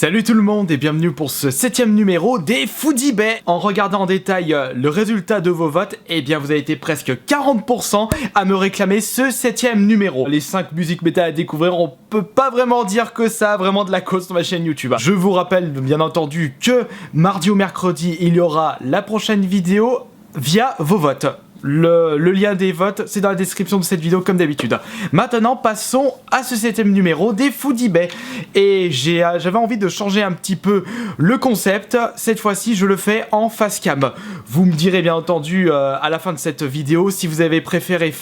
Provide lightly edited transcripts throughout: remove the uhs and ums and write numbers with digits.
Salut tout le monde et bienvenue pour ce 7ème numéro des Foodie Bay. En regardant en détail le résultat de vos votes, eh bien vous avez été presque 40% à me réclamer ce 7ème numéro. Les 5 musiques méta à découvrir, on peut pas vraiment dire que ça a vraiment de la cause sur ma chaîne YouTube. Je vous rappelle bien entendu que mardi ou mercredi, il y aura la prochaine vidéo via vos votes. Le lien des votes, c'est dans la description de cette vidéo comme d'habitude. Maintenant, passons à ce 7ème numéro des Foodie Bay. Et j'avais envie de changer un petit peu le concept. Cette fois-ci, je le fais en face cam. Vous me direz bien entendu à la fin de cette vidéo si vous avez préféré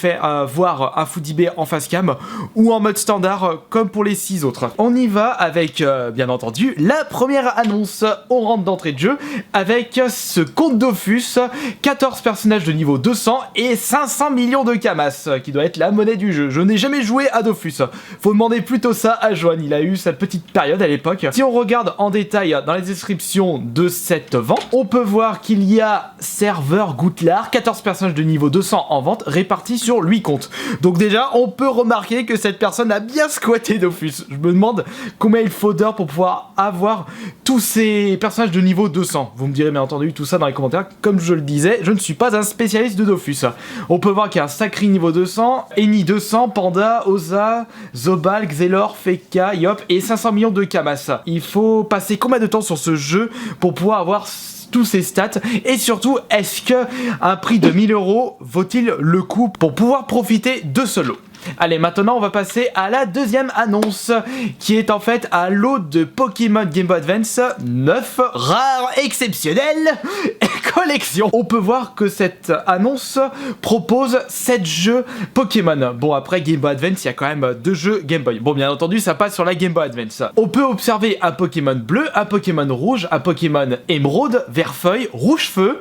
voir un Foodie Bay en face cam ou en mode standard comme pour les 6 autres. On y va avec, bien entendu, la première annonce. On rentre d'entrée de jeu avec ce conte Dofus, 14 personnages de niveau 200 et 500 millions de Kamas, qui doit être la monnaie du jeu. Je n'ai jamais joué à Dofus. Faut demander plutôt ça à Joanne, il a eu sa petite période à l'époque. Si on regarde en détail dans les descriptions de cette vente, on peut voir qu'il y a serveur Goutlard, 14 personnages de niveau 200 en vente, répartis sur 8 comptes. Donc déjà, on peut remarquer que cette personne a bien squatté Dofus. Je me demande combien il faut d'heures pour pouvoir avoir tous ces personnages de niveau 200. Vous me direz bien entendu tout ça dans les commentaires. Comme je le disais, je ne suis pas un spécialiste de Dofus. On peut voir qu'il y a un Sacri niveau 200, Eni 200, Panda, Oza, Zobal, Xelor, Feka, Yop et 500 millions de Kamas. Il faut passer combien de temps sur ce jeu pour pouvoir avoir tous ces stats? Et surtout, est-ce que un prix de 1000 € vaut-il le coup pour pouvoir profiter de ce lot? Allez, maintenant on va passer à la deuxième annonce qui est en fait un lot de Pokémon Game Boy Advance 9 rares exceptionnels collection. On peut voir que cette annonce propose 7 jeux Pokémon. Bon, après Game Boy Advance, il y a quand même 2 jeux Game Boy. Bon, bien entendu, ça passe sur la Game Boy Advance. On peut observer un Pokémon bleu, un Pokémon rouge, un Pokémon émeraude, vert-feuille, rouge-feu,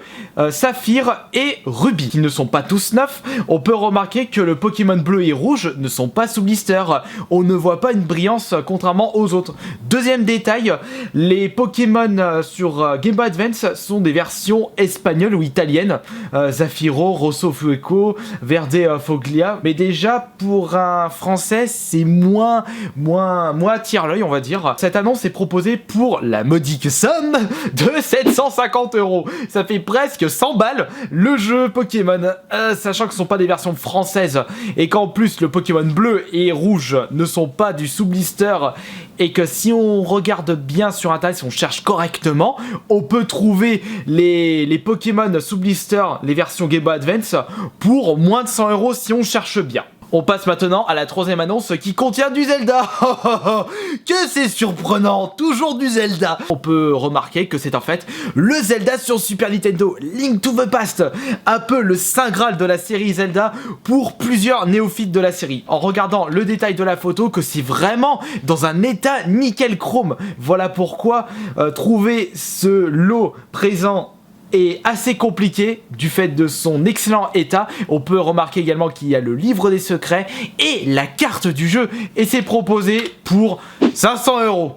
saphir et rubis. Ils ne sont pas tous neufs. On peut remarquer que le Pokémon bleu et rouge ne sont pas sous blister. On ne voit pas une brillance contrairement aux autres. Deuxième détail, les Pokémon sur Game Boy Advance sont des versions espagnoles ou italiennes. Zafiro, Rosso Fueco, Verde Foglia. Mais déjà pour un français, c'est moins attire l'œil, on va dire. Cette annonce est proposée pour la modique somme de 750 €. Ça fait presque 100 balles le jeu Pokémon. Sachant que ce ne sont pas des versions françaises et qu'en plus le Pokémon bleu et rouge ne sont pas du sous-blister et que si on regarde bien sur internet, si on cherche correctement, on peut trouver les Pokémon sous-blister, les versions Game Boy Advance, pour moins de 100 € si on cherche bien. On passe maintenant à la troisième annonce qui contient du Zelda. Que c'est surprenant, toujours du Zelda. On peut remarquer que c'est en fait le Zelda sur Super Nintendo, Link to the Past, un peu le saint graal de la série Zelda pour plusieurs néophytes de la série. En regardant le détail de la photo, que c'est vraiment dans un état nickel chrome. Voilà pourquoi trouver ce lot présent est assez compliqué du fait de son excellent état. On peut remarquer également qu'il y a le livre des secrets et la carte du jeu et c'est proposé pour 500 €.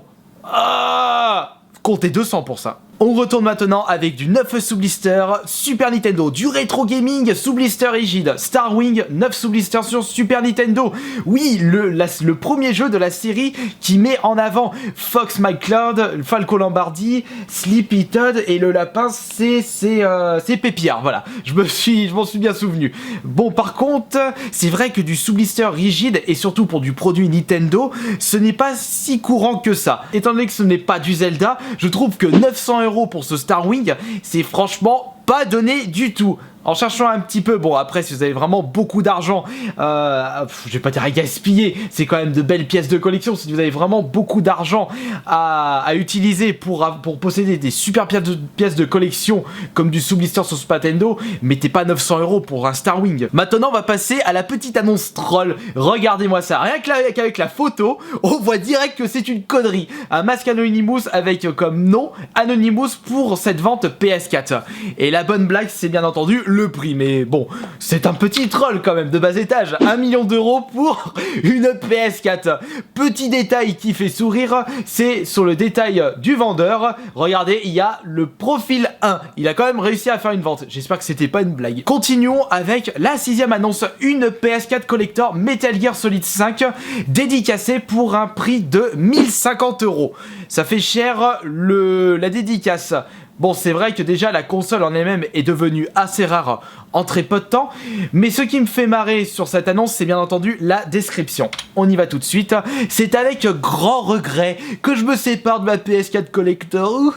Ah, comptez 200 pour ça. On retourne maintenant avec du 9 sous blister Super Nintendo, du rétro gaming sous blister rigide, Starwing 9 sous blister sur Super Nintendo. Oui, le premier jeu de la série qui met en avant Fox McCloud, Falco Lombardi, Sleepy Toad et le lapin c'est Pépillard. Voilà, je m'en suis bien souvenu. Bon, par contre, c'est vrai que du sous blister rigide et surtout pour du produit Nintendo, ce n'est pas si courant que ça. Étant donné que ce n'est pas du Zelda, je trouve que 900 € pour ce Starwing, c'est franchement pas donné du tout. En cherchant un petit peu, bon après si vous avez vraiment beaucoup d'argent, je vais pas dire à gaspiller, c'est quand même de belles pièces de collection, si vous avez vraiment beaucoup d'argent à utiliser pour posséder des super pièces de collection comme du sous-blister sur Super Nintendo, mettez pas 900 € pour un Starwing. Maintenant on va passer à la petite annonce troll, regardez-moi ça, rien qu'avec la photo, on voit direct que c'est une connerie. Un masque Anonymous avec comme nom Anonymous pour cette vente PS4. Et la bonne blague c'est bien entendu le prix. Mais bon, c'est un petit troll quand même de bas étage. 1 million d'euros pour une PS4. Petit détail qui fait sourire, c'est sur le détail du vendeur. Regardez, il y a le profil 1. Il a quand même réussi à faire une vente. J'espère que c'était pas une blague. Continuons avec la 6ème annonce. Une PS4 Collector Metal Gear Solid 5 dédicacée pour un prix de 1050 €. Ça fait cher la dédicace. Bon, c'est vrai que déjà la console en elle-même est devenue assez rare en très peu de temps, mais ce qui me fait marrer sur cette annonce, c'est bien entendu la description. On y va tout de suite. C'est avec grand regret que je me sépare de ma PS4 Collector.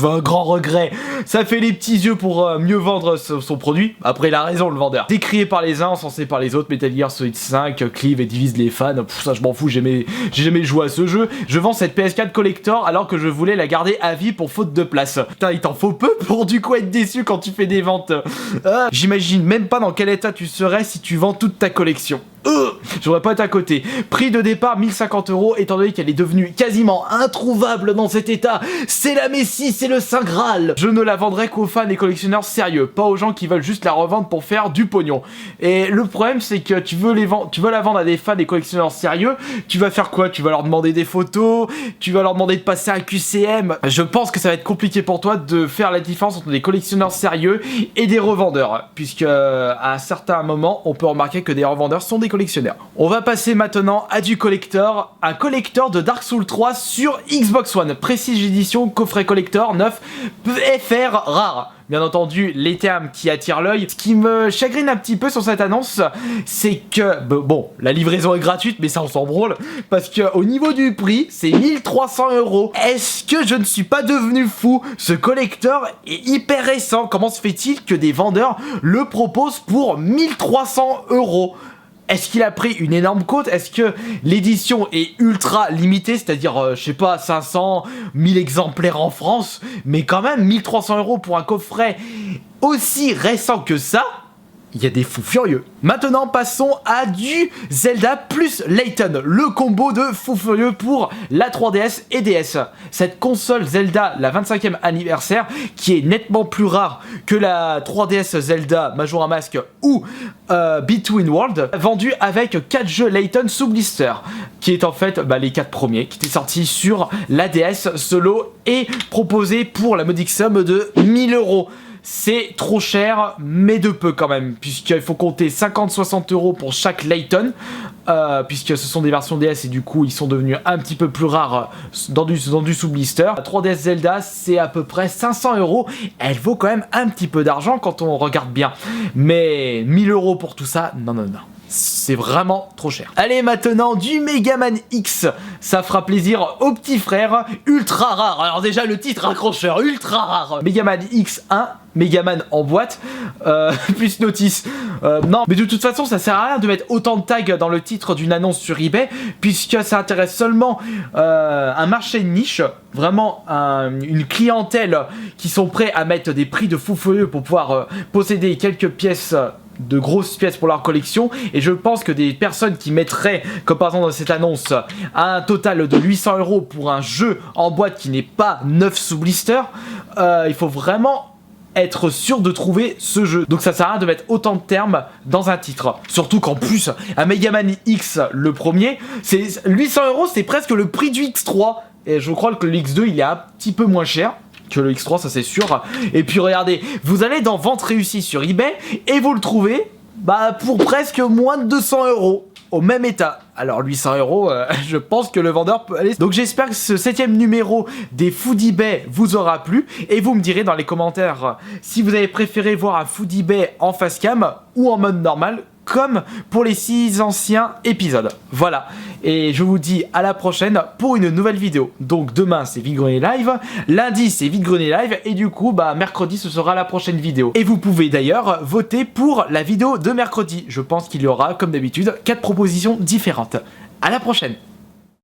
Un grand regret. Ça fait les petits yeux pour mieux vendre son produit. Après, il a raison, le vendeur. Décrié par les uns, encensé par les autres. Metal Gear Solid 5, clive et divise les fans. Ça, je m'en fous, j'ai jamais joué à ce jeu. Je vends cette PS4 Collector alors que je voulais la garder à vie pour faute de place. Putain, il t'en faut peu pour du coup être déçu quand tu fais des ventes. J'imagine même pas dans quel état tu serais si tu vends toute ta collection. Je voudrais pas être à côté. Prix de départ 1050 € étant donné qu'elle est devenue quasiment introuvable dans cet état. C'est la Messie, c'est le Saint Graal. Je ne la vendrai qu'aux fans et collectionneurs sérieux, pas aux gens qui veulent juste la revendre pour faire du pognon. Et le problème c'est que tu veux la vendre à des fans et collectionneurs sérieux, tu vas faire quoi? Tu vas leur demander des photos, tu vas leur demander de passer un QCM. Je pense que ça va être compliqué pour toi de faire la différence entre des collectionneurs sérieux et des revendeurs, puisque à certains moments on peut remarquer que des revendeurs sont des collectionneurs. On va passer maintenant à du collector, un collector de Dark Souls 3 sur Xbox One, Prestige Edition, coffret collector 9 FR rare. Bien entendu, les termes qui attirent l'œil. Ce qui me chagrine un petit peu sur cette annonce, c'est que, bon, la livraison est gratuite, mais ça on s'en branle, parce qu'au niveau du prix, c'est 1300 €. Est-ce que je ne suis pas devenu fou? Ce collector est hyper récent. Comment se fait-il que des vendeurs le proposent pour 1300 €? Est-ce qu'il a pris une énorme côte? Est-ce que l'édition est ultra limitée? C'est-à-dire, je sais pas, 500, 1000 exemplaires en France? Mais quand même, 1300 € pour un coffret aussi récent que ça? Il y a des fous furieux. Maintenant, passons à du Zelda plus Layton, le combo de fous furieux pour la 3DS et DS. Cette console Zelda, la 25e anniversaire, qui est nettement plus rare que la 3DS Zelda Majora's Mask ou Between Worlds, vendue avec 4 jeux Layton sous blister, qui est en fait les 4 premiers, qui étaient sortis sur la DS solo et proposés pour la modique somme de 1000 €. C'est trop cher, mais de peu quand même, puisqu'il faut compter 50-60 € pour chaque Layton, puisque ce sont des versions DS et du coup ils sont devenus un petit peu plus rares dans du sous-blister. La 3DS Zelda, c'est à peu près 500 €, elle vaut quand même un petit peu d'argent quand on regarde bien, mais 1000 € pour tout ça, non. C'est vraiment trop cher. Allez, maintenant du Megaman X. Ça fera plaisir aux petits frères. Ultra rare. Alors déjà le titre accrocheur, ultra rare. Megaman X1, Megaman en boîte, plus notice. Non, mais de toute façon ça sert à rien de mettre autant de tags dans le titre d'une annonce sur eBay, puisque ça intéresse seulement un marché de niche, vraiment une clientèle qui sont prêts à mettre des prix de fou furieux pour pouvoir posséder quelques pièces, de grosses pièces pour leur collection. Et je pense que des personnes qui mettraient, comme par exemple dans cette annonce, un total de 800 € pour un jeu en boîte qui n'est pas neuf sous blister, il faut vraiment être sûr de trouver ce jeu. Donc ça sert à rien de mettre autant de termes dans un titre. Surtout qu'en plus, un Megaman X, le premier, c'est 800 €, c'est presque le prix du X3. Et je crois que le X2, il est un petit peu moins cher que le X3, ça c'est sûr. Et puis regardez, vous allez dans vente réussie sur eBay et vous le trouvez pour presque moins de 200 € au même état. Alors 800 €, je pense que le vendeur peut aller. Donc j'espère que ce 7e numéro des Fous d'eBay vous aura plu, et vous me direz dans les commentaires si vous avez préféré voir un Fou d'eBay en face cam ou en mode normal, comme pour les 6 anciens épisodes. Voilà, et je vous dis à la prochaine pour une nouvelle vidéo. Donc demain c'est Vide Grenier Live, lundi c'est Vide Grenier Live, et du coup mercredi ce sera la prochaine vidéo. Et vous pouvez d'ailleurs voter pour la vidéo de mercredi. Je pense qu'il y aura comme d'habitude 4 propositions différentes. À la prochaine.